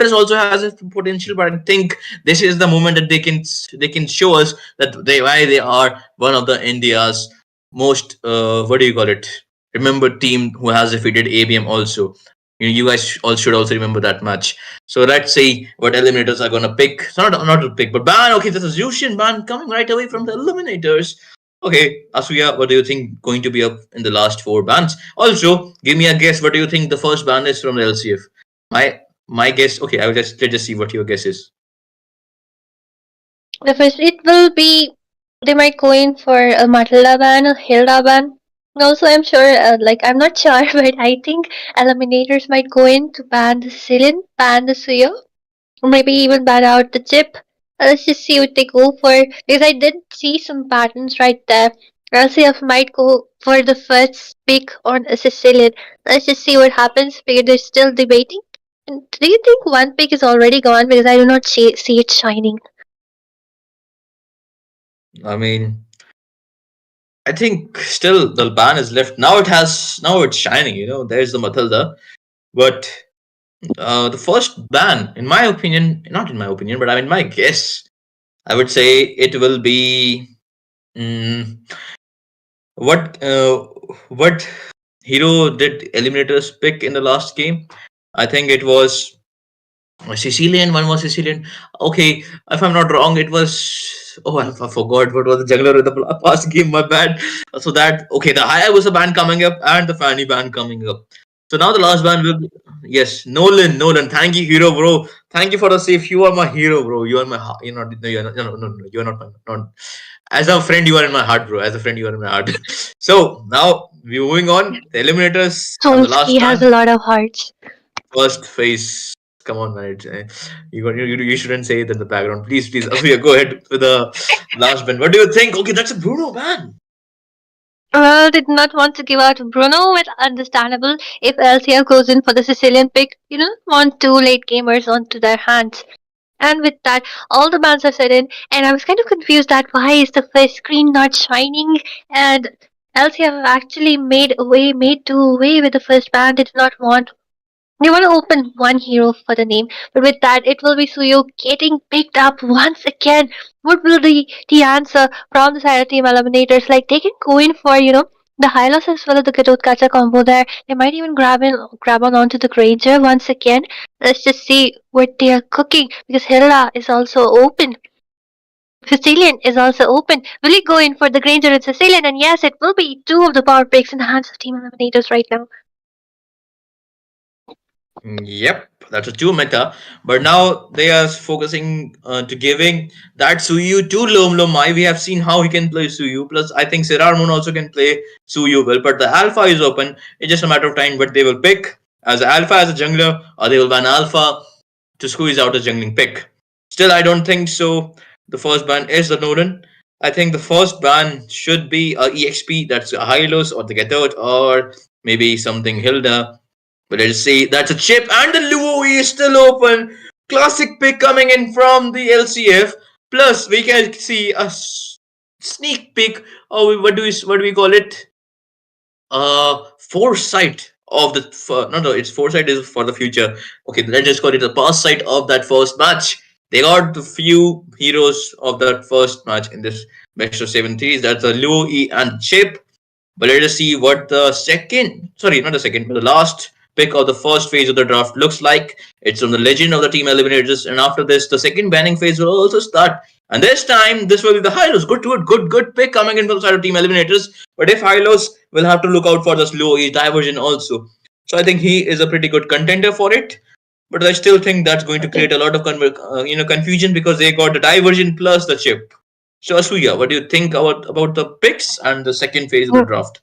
Eliminators also has a potential, but I think this is the moment that they can show us that why they are one of the India's most what do you call it? Remember team who has defeated ABM also. You guys all should also remember that match. So let's see what Eliminators are gonna pick. Not to pick, but ban. Okay, this is Yushin ban coming right away from the Eliminators. Okay, Asuya, what do you think going to be up in the last four bands? Also, give me a guess. What do you think the first band is from the LCF? My guess. Okay, let's just see what your guess is. The first, it will be, they might go in for a Matala ban or Hilda ban. Also, I'm sure, I'm not sure, but I think Eliminators might go in to ban the Sicilian, ban the Suyo, or maybe even ban out the Chip. Let's just see what they go for, because I did see some patterns right there. LCF might go for the first pick on a Sicilian. Let's just see what happens, because they're still debating. And do you think one pick is already gone? Because I do not see it shining. I mean, I think still the ban is left. Now it's shining. There's the Matilda, but the first ban, in my opinion, not in my opinion, but I mean my guess, I would say it will be. Mm, what what hero did Eliminators pick in the last game? I think it was a Sicilian. One was Sicilian. Okay, if I'm not wrong, it was. Oh, I forgot what was the juggler in the past game. My bad. So that okay, the Hayabusa band coming up and the Fanny band coming up. So now the last band will be, yes, Nolan. Thank you, hero, bro. Thank you for the save. You are my hero, bro. You are my you're not no, you're not no, you're not my not as a friend you are in my heart, bro. As a friend you are in my heart. So now we're moving on. The Eliminators and the last Solsky has band. a lot of hearts. First phase. Come on, man. You shouldn't say it in the background. Please. Asuya, go ahead with the last band. What do you think? Okay, that's a Bruno band. Well, did not want to give out Bruno, it's understandable. If LCF goes in for the Sicilian pick, you don't want two late gamers onto their hands. And with that, all the bands are set in, and I was kind of confused that why is the first screen not shining? And LCF actually made two away with the first band. They did not want. They want to open one hero for the name, but with that, it will be Suyo getting picked up once again. What will the answer from the side of Team Eliminators? Like, they can go in for, the Hylos as well as the Gadot Kacha combo there. They might even grab on onto the Granger once again. Let's just see what they are cooking, because Hilda is also open. Sicilian is also open. Will he go in for the Granger and Sicilian? And yes, it will be two of the power picks in the hands of Team Eliminators right now. Yep, that's a two meta. But now they are focusing to giving that Suyu to Lomlomai. We have seen how he can play Suyu. Plus, I think Sirarmon also can play Suyu well. But the Alpha is open. It's just a matter of time. But they will pick as Alpha as a jungler, or they will ban Alpha to squeeze out a jungling pick. Still, I don't think so. The first ban is the Nolan. I think the first ban should be a EXP. That's a Hylos or the Gatot or maybe something Hilda. But let's see, that's a chip, and the Luo is still open. Classic pick coming in from the LCF. Plus, we can see a sneak peek. Oh, what do we call it? Foresight of the no, it's foresight is for the future. Okay, let's just call it the past sight of that first match. They got the few heroes of that first match in this best of 7 series. That's the Luo E and Chip. But let us see what the not the second, but the last pick of the first phase of the draft looks like. It's from the legend of the Team Eliminators, and after this, the second banning phase will also start. And this time, this will be the Hylos. Good pick coming in from the side of Team Eliminators. But if Hylos will have to look out for the slow E diversion also. So I think he is a pretty good contender for it. But I still think that's going to create a lot of confusion because they got the diversion plus the chip. So Asuya, what do you think about the picks and the second phase of the draft?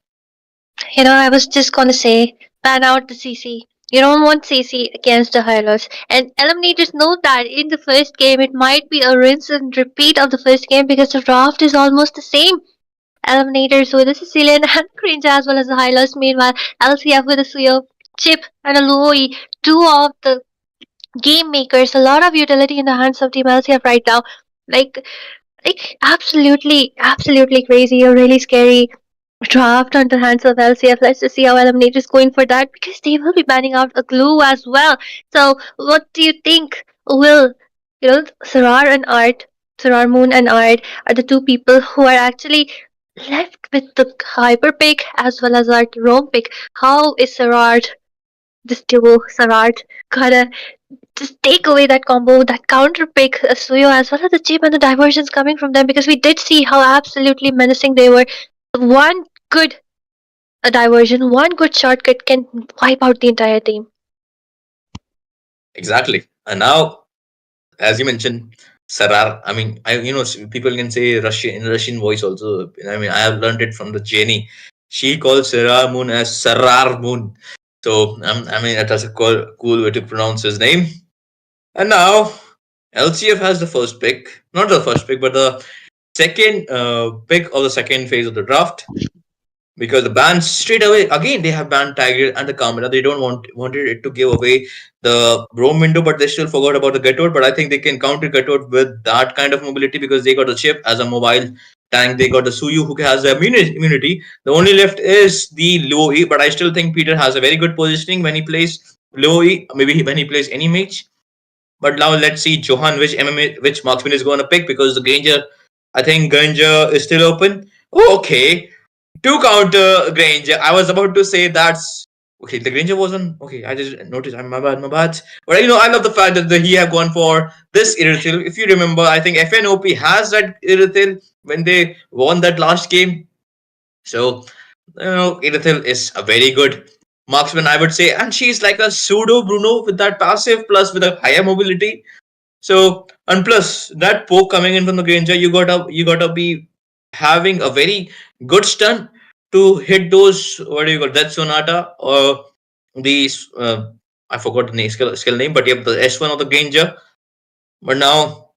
I was just gonna say, ban out the CC. You don't want CC against the Hylos. And Eliminators know that in the first game it might be a rinse and repeat of the first game because the draft is almost the same. Eliminators with a Sicilian and Cringe as well as the Hylos. Meanwhile, LCF with a Suyo, Chip, and a Lui. Two of the game makers. A lot of utility in the hands of Team LCF right now. Like absolutely crazy or really scary. draft on the hands of LCF. Let's just see how Eliminators is going for that because they will be banning out a glue as well. So, what do you think? Will Sarar and Art, Sarar Moon and Art are the two people who are actually left with the hyper pick as well as Art Rome pick. How is Sarar, this duo, Sarar, gonna just take away that combo, that counter pick, Suyo, as well as the chip and the diversions coming from them because we did see how absolutely menacing they were. One good diversion, one good shortcut can wipe out the entire team. Exactly. And now, as you mentioned, Sarar. I mean, people can say Russian in Russian voice also. I mean, I have learned it from the Jenny. She calls Sarar Moon as Sarar Moon. So I mean, that's a cool way to pronounce his name. And now LCF has the first pick, not the first pick, but the second pick of the second phase of the draft. Because the ban straight away again they have banned Tiger and the Kamina. They don't wanted it to give away the roam window, but they still forgot about the Gatot. But I think they can counter Gatot with that kind of mobility because they got a chip as a mobile tank. They got the Suyu who has the immunity. The only left is the low E, but I still think Peter has a very good positioning when he plays low E, maybe when he plays any mage. But now let's see Johan which MMA which marksman is going to pick because the Granger, I think Granger is still open. Oh, okay, to counter Granger. I was about to say that's okay. The Granger wasn't okay. I just noticed. I'm my bad, my bad. But I love the fact that he have gone for this Irithil. If you remember, I think FNOP has that Irithil when they won that last game. So Irithil is a very good marksman, I would say, and she's like a pseudo Bruno with that passive plus with a higher mobility. So and plus that poke coming in from the Granger, you gotta be having a very good stun to hit those what do you call that Sonata or these I forgot the name, skill name, but you have the S1 of the Granger. But now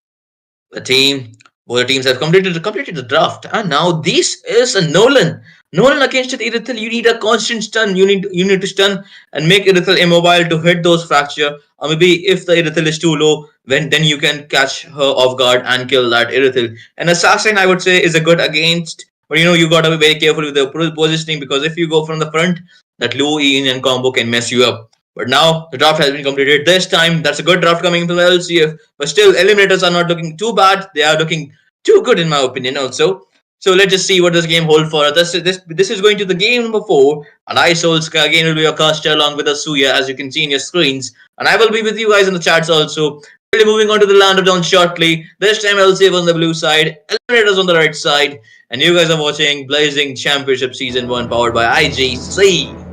the team, both the teams have completed the draft, and now this is a Nolan. Nolan against Irithel, you need a constant stun. You need to stun and make Irithel immobile to hit those fracture. Or maybe if the Irithel is too low, then you can catch her off guard and kill that Irithel. An assassin, I would say, is a good against, but you gotta be very careful with the positioning because if you go from the front, that low E and combo can mess you up. But now the draft has been completed. This time, that's a good draft coming from the LCF. But still, Eliminators are not looking too bad. They are looking too good, in my opinion, also. So let's just see what this game holds for us. This is going to the game number 4. And I, Solska, again will be your caster along with Asuya, as you can see in your screens. And I will be with you guys in the chats also. We'll be moving on to the land of dawn shortly. This time LCF on the blue side, Eliminators on the right side. And you guys are watching Blazing Championship Season 1 powered by IGC.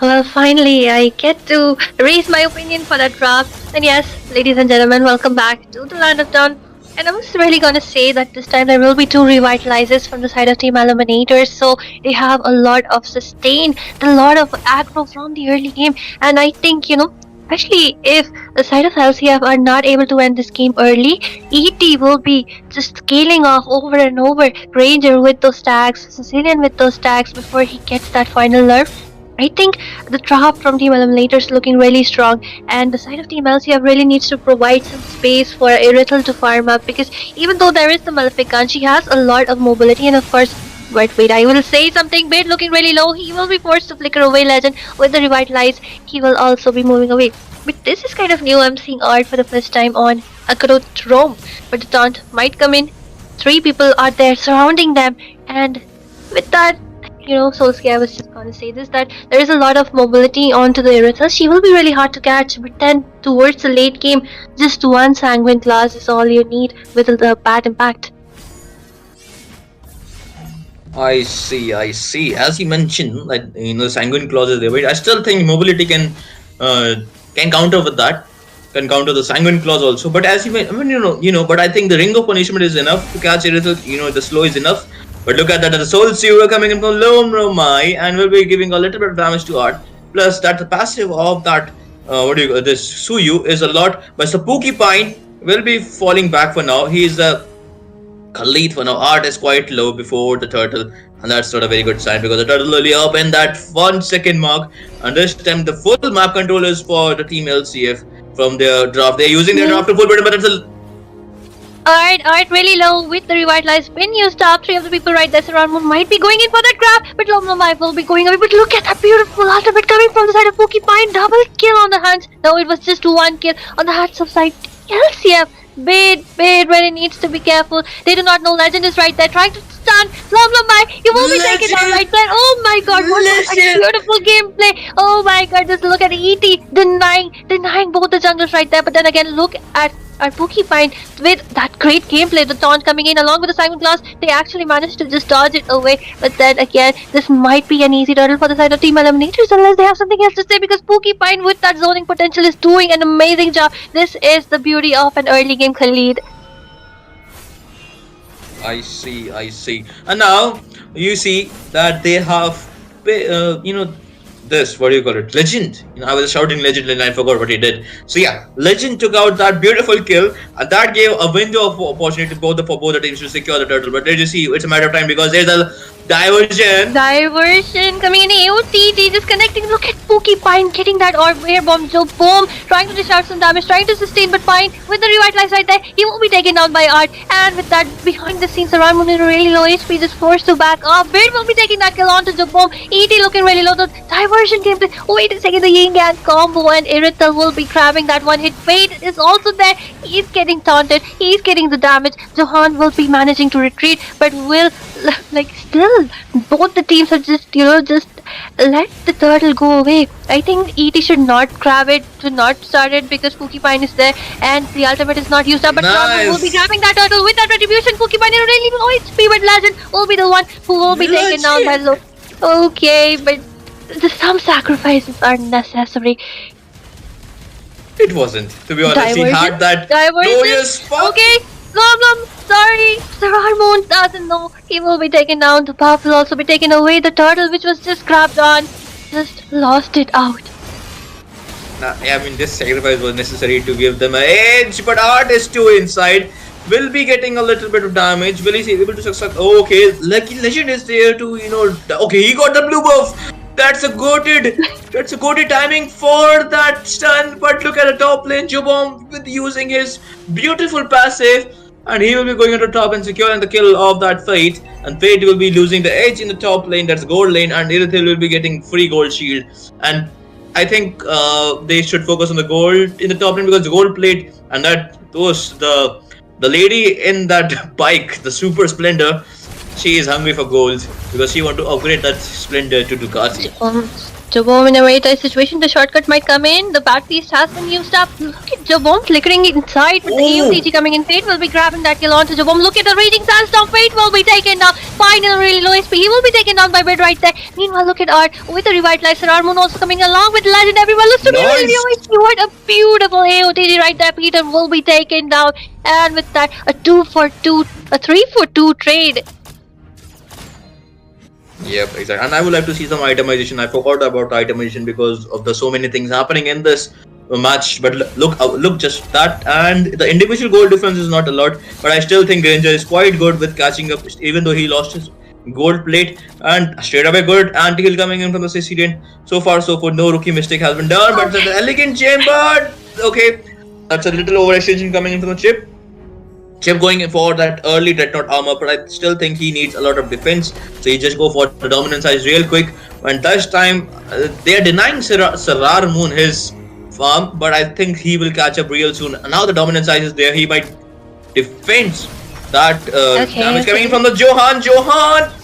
Well, finally, I get to raise my opinion for that draft. And yes, ladies and gentlemen, welcome back to the Land of Dawn. And I was really gonna say that this time there will be 2 revitalizers from the side of Team Eliminators, so they have a lot of sustain, a lot of aggro from the early game, and I think, especially if the side of LCF are not able to end this game early, ET will be just scaling off over and over, Ranger with those stacks, Sicilian with those stacks before he gets that final nerf. I think the draft from Team Eliminators is looking really strong, and the side of Team LCF really needs to provide some space for Irithel to farm up because even though there is the Maleficant, she has a lot of mobility, and of course, wait, I will say something bit looking really low. He will be forced to flicker away Legend with the Revitalize. He will also be moving away. But this is kind of new. I'm seeing art for the first time on Akarot Rome, but the taunt might come in. 3 people are there surrounding them, and with that, Solskjaer, I was just gonna say this, that there is a lot of mobility onto the Irithel. She will be really hard to catch, but then towards the late game, just one Sanguine class is all you need with the bad impact. I see. As you mentioned, like sanguine clause is there, but I still think mobility can counter with that. Can counter the sanguine clause also. But as you but I think the ring of punishment is enough to catch it. The slow is enough. But look at that, the Soul Sewer coming in from Lom Romai and will be giving a little bit of damage to Art. Plus that the passive of that this Suyu is a lot, but the Pookie Pine will be falling back for now. He is the Khalid for now. Art is quite low before the turtle, and that's not a very good sign because the turtle will be up in that 1 second mark. And this time the full map control is for the team LCF from their draft. They're using their draft to full button, but it's a Alright, really low with the revitalized spin used up. Three of the people right there around Moon might be going in for that grab, but Lomlomai will be going away. But look at that beautiful ultimate coming from the side of Pokipine. Double kill on the hands. No, it was just one kill on the hands of side LCF. Bait when it needs to be careful. They do not know Legend is right there trying to stun Lomlomai. You will be taken down right there. Oh my god, what a beautiful gameplay. Oh my god, just look at ET denying both the jungles right there. But then again, look at our Pokipine with that great gameplay, the taunt coming in along with the Simon Class. They actually managed to just dodge it away. But then again, this might be an easy turtle for the side of Team Eliminators unless they have something else to say, because Pokipine with that zoning potential is doing an amazing job. This is the beauty of an early game Khalid. I see. And now you see that they have, this, what do you call it? Legend. I was shouting Legend and I forgot what he did. So yeah, Legend took out that beautiful kill, and that gave a window of opportunity for both the teams to secure the turtle. But as you see, it's a matter of time because there's a diversion coming in. AOT disconnecting. Look at Pokipine getting that air bomb. Joe Boom trying to dish out some damage, trying to sustain, but Pine with the revitalize right there. He will be taken down by Art, and with that behind the scenes, around Moon in really low HP, just forced to back off. Bid will be taking that kill onto Joe Boom. ET looking really low. The diversion gameplay. Oh, wait a second, the Yin Yang combo, and Irithel will be grabbing that one hit. Fade is also there. He's getting taunted. He's getting the damage. Johan will be managing to retreat, but will still both the teams are just let the turtle go away. I think ET should not grab it, should not start it, because Pokipine is there and the ultimate is not used up. But nice. will be grabbing that turtle with that retribution. Pokipine in a really low HP, but Legend will be the one who will be taken down by low. Okay, but some sacrifices are necessary. It wasn't, to be honest. He had that glorious spot. Okay, Glom, sorry, Sir Harmon doesn't know. He will be taken down. The puff will also be taken away. The turtle, which was just grabbed on, just lost it out. I mean, this sacrifice was necessary to give them an edge, but Art is too inside. Will be getting a little bit of damage. Will he be able to succeed? Oh, okay, Lucky Legend is there to, okay, he got the blue buff. That's a goated timing for that stun. But look at the top lane, Jubom with using his beautiful passive, and he will be going on the top and securing the kill of that Fate. And Fate will be losing the edge in the top lane, that's gold lane, and Irithil will be getting free gold shield. And I think they should focus on the gold in the top lane, because the gold plate and the lady in that bike, the Super Splendor, she is hungry for gold because she want to upgrade that Splendor to Ducati. Jabom in a very tight situation. The shortcut might come in. The Bad Beast has been used up. Look at Jabom flickering inside with the AOTG coming in. Fate will be grabbing that kill onto Jabom. Look at the raging sandstorm. Fate will be taken down. Final really low HP. He will be taken down by Bid right there. Meanwhile, look at Art with the revitalizer. Armoon also coming along with Legend. Everyone looks to be really low HP. What a beautiful AOTG right there. Peter will be taken down. And with that, a 3-for-2 trade. Yep, exactly. And I would like to see some itemization. I forgot about itemization because of the so many things happening in this match. But look, just that, and the individual goal difference is not a lot. But I still think Granger is quite good with catching up, even though he lost his gold plate. And straight away good anti-kill coming in from the Sicilian. So far, so good. No rookie mistake has been done. But the elegant chamber. Okay, that's a little overextension coming in from the Chip. Chip going for that early Dreadnought armor, but I still think he needs a lot of defense. So he just go for the dominant size real quick. And this time, they are denying Sarar Moon his farm, but I think he will catch up real soon. And now the dominant size is there. He might defend that damage coming in from the Johan.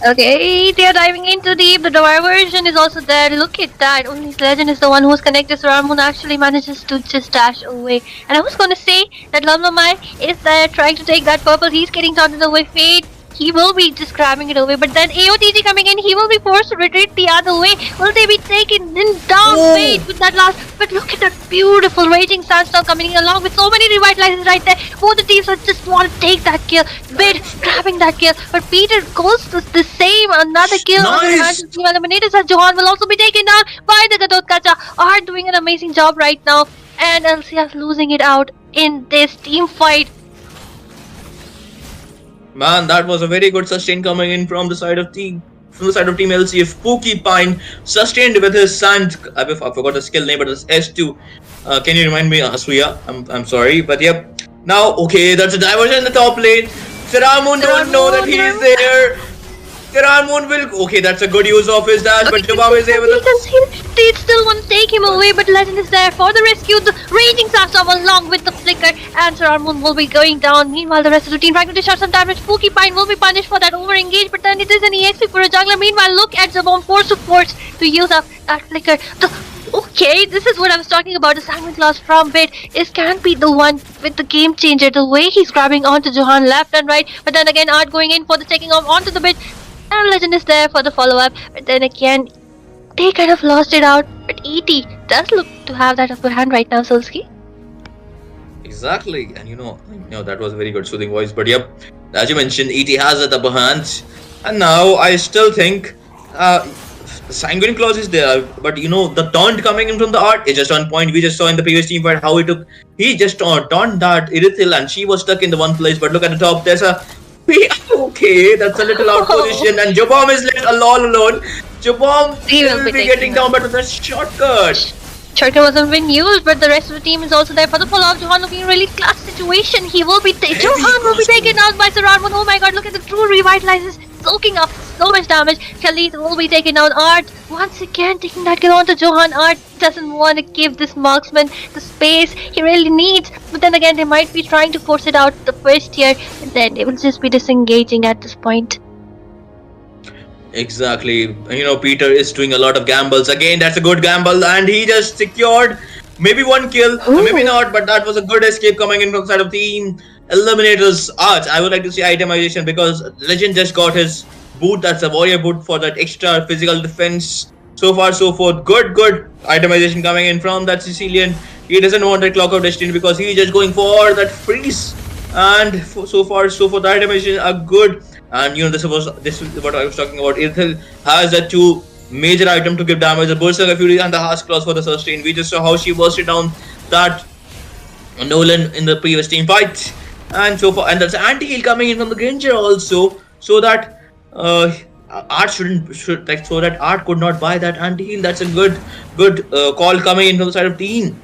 Okay, they are diving into deep. The diversion is also there. Look at that. Only Legend is the one who's connected. So Ramon actually manages to just dash away. And I was going to say that Lumlumai is there trying to take that purple. He's getting taunted away. Fade. He will be just grabbing it away, but then AOTG coming in, he will be forced to retreat the other way. Will they be taken down? Wait with that last, but look at that beautiful raging sandstorm coming in along with so many revitalizers right there. Both the teams just want to take that kill. Bid grabbing that kill, but Peter goes to the same, another kill on the hands of Team Eliminators, and Johan will also be taken down by the Gadot Kacha. Are doing an amazing job right now, and LCF losing it out in this team fight. Man, that was a very good sustain coming in from the side of Team LCF. Pokipine sustained with his sand. I forgot the skill name, but it's S2. Can you remind me, Asuya? I'm sorry, but yep. Now, okay, that's a diversion in the top lane. Saramun don't know that he is there. Saramun will. Okay, that's a good use of his dash, but Jabam is there with You the. can see they still want to take him away, but Legend is there for the rescue. The Raging Sandstorm along with the Flicker, and Sir Moon will be going down. Meanwhile, the rest of the team trying to dish out some damage. Spooky Pine will be punished for that overengage, but then it is an EXP for a jungler. Meanwhile, look at Zabom force to use up that Flicker. Okay, this is what I was talking about. The Sandwich loss from Bit is can be the one with the game changer. The way he's grabbing onto Johan left and right, but then again, Art going in for the taking off onto the Bit. And Legend is there for the follow-up, but then again, they kind of lost it out. But ET does look to have that upper hand right now, Solski. Exactly, and that was a very good soothing voice. But yep, as you mentioned, ET has that upper hand, and now I still think the Sanguine Clause is there. But the taunt coming in from the Art is just on point. We just saw in the previous team fight how he just taunt that Irithil, and she was stuck in the one place. But look at the top, there's a. Okay, that's a little out position, and Jabom is left all alone. Jabom will be getting down, but with a shortcut. Shortcut wasn't being used, but the rest of the team is also there for the follow-up. Johan will be in a really class situation. Johan will be taken out by Sararmun. Oh my god, look at the true revitalizes, soaking up so much damage. Khalid will be taken out. Art once again taking that kill onto Johan. Art doesn't want to give this marksman the space he really needs, but then again they might be trying to force it out the first tier, and then they will just be disengaging at this point. Exactly. Peter is doing a lot of gambles. Again, that's a good gamble, and he just secured maybe one kill, maybe not, but that was a good escape coming in from the side of team Eliminators. Art, I would like to see itemization because Legend just got his boot. That's a warrior boot for that extra physical defense. So far, so forth. Good itemization coming in from that Sicilian. He doesn't want that Clock of Destiny because he's just going for that freeze. And so far, so forth. The itemization are good. And this is what I was talking about. Irithil has the two major item to give damage: the Berserker Fury and the Harsh Claws for the sustain. We just saw how she bursted down that Nolan in the previous team fight, and so far. And that's anti-heal coming in from the Granger also, so that Art so that Art could not buy that anti-heal. That's a good call coming in from the side of team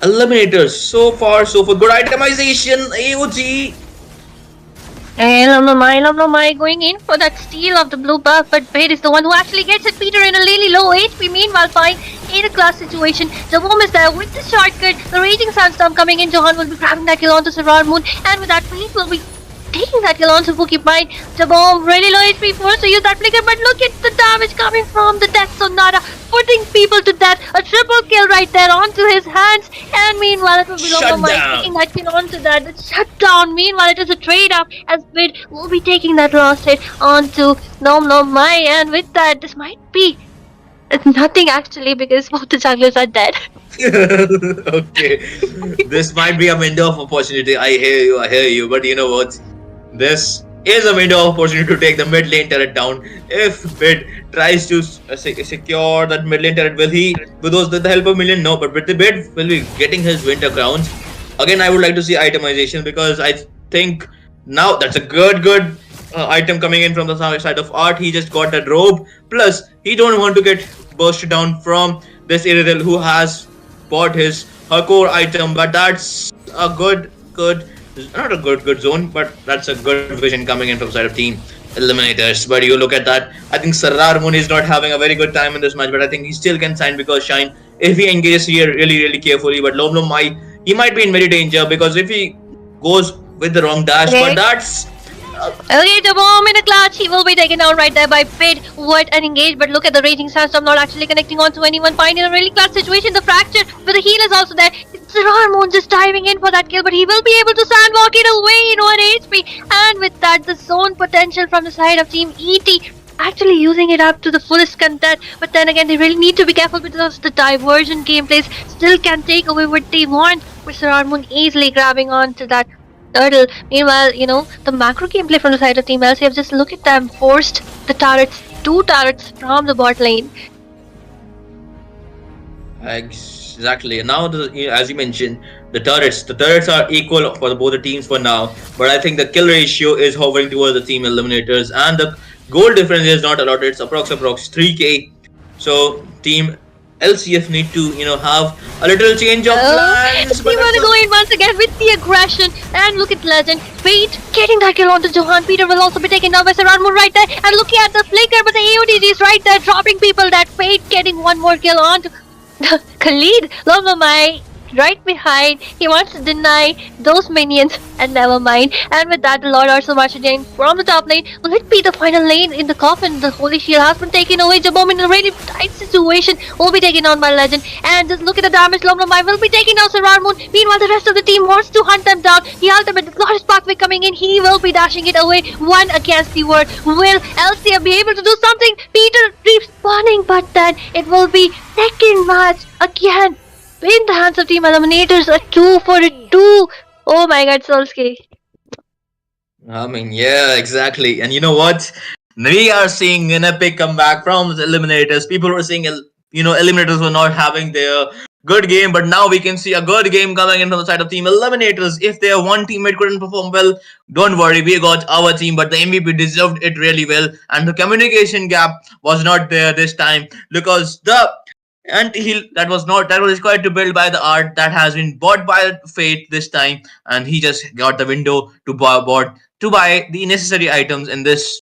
Eliminators. So far, so forth. Good itemization. AOG. Elamamai going in for that steal of the blue buff, but Bait is the one who actually gets it. Peter in a really low HP, meanwhile Fine in a class situation. Jabom is there with the shortcut. The Raging Sandstorm coming in. Johan will be grabbing that kill onto Sarar Moon, and with that Fate will be taking that kill onto Pokipine. Jabom really low HP, forced to use that flicker, but look at the damage coming from the Death Sonata, putting people to death. A triple kill right there onto his hands, and meanwhile it will be Lomomai taking that kill onto that. It's shut down. Meanwhile it is a trade up as Bid will be taking that last hit onto Lomomai, and with that this might be nothing actually because both the junglers are dead. Okay, this might be a window of opportunity. I hear you, but you know what? This is a window of opportunity to take the mid lane turret down. If Bid tries to secure that mid lane turret, will he, with the help of Million? No, but with the Bid will be getting his winter crowns. Again, I would like to see itemization because I think now that's a good item coming in from the side of Art. He just got that robe. Plus, he don't want to get bursted down from this Irithil who has bought her core item, but that's a good not a good zone, but that's a good vision coming in from side of team Eliminators. But you look at that, I think Sarar Moon is not having a very good time in this match, but I think he still can sign because Shine, if he engages here really carefully, but Lom he might be in very danger because if he goes with the wrong dash, but that's okay, the bomb in a clutch. He will be taken down right there by Bid. What an engage, but look at the Raging Sandstorm not actually connecting onto anyone. Fine in a really clutch situation. The fracture, but the heal is also there. Sarar Moon just diving in for that kill, but he will be able to sandwalk it away in 1 HP. And with that, the zone potential from the side of Team ET actually using it up to the fullest content. But then again, they really need to be careful because the diversion gameplays still can take away what they want. With Sarar Moon easily grabbing onto that turtle. Meanwhile, the macro gameplay from the side of Team LCF, just look at them, forced the turrets, 2 turrets from the bot lane. Exactly. Now, as you mentioned, the turrets are equal for both the teams for now. But I think the kill ratio is hovering towards the team Eliminators, and the goal difference is not a lot. It's approx 3k. So team LCF need to, have a little change of Oh, plans. we But want to go in once again with the aggression. And look at Legend. Fate getting that kill onto Johan. Peter will also be taken down by Saranmu right there. And looking at the flicker, but the AODG is right there, dropping people. That Fate getting one more kill onto Khalid. Lomamai right behind. He wants to deny those minions, and never mind. And with that, the Lord also marching in from the top lane. Will it be the final lane in the coffin? The Holy Shield has been taken away. Jabom in a really tight situation will be taken on by Legend. And just look at the damage. Lomamai will be taking out Sarar Moon. Meanwhile, the rest of the team wants to hunt them down. The ultimate, the Glorious Pathway coming in. He will be dashing it away. One against the word. Will LCF be able to do something? Peter respawning, but then it will be second match again in the hands of Team Eliminators, a 2-for-2. Oh my god, Solskjaer. I mean, yeah, exactly. And you know what? We are seeing an epic comeback from the Eliminators. People were saying, Eliminators were not having their good game, but now we can see a good game coming in from the side of Team Eliminators. If their one teammate couldn't perform well, don't worry, we got our team, but the MVP deserved it really well. And the communication gap was not there this time because that was required to build by the art that has been bought by Fate this time, and he just got the window to buy the necessary items in this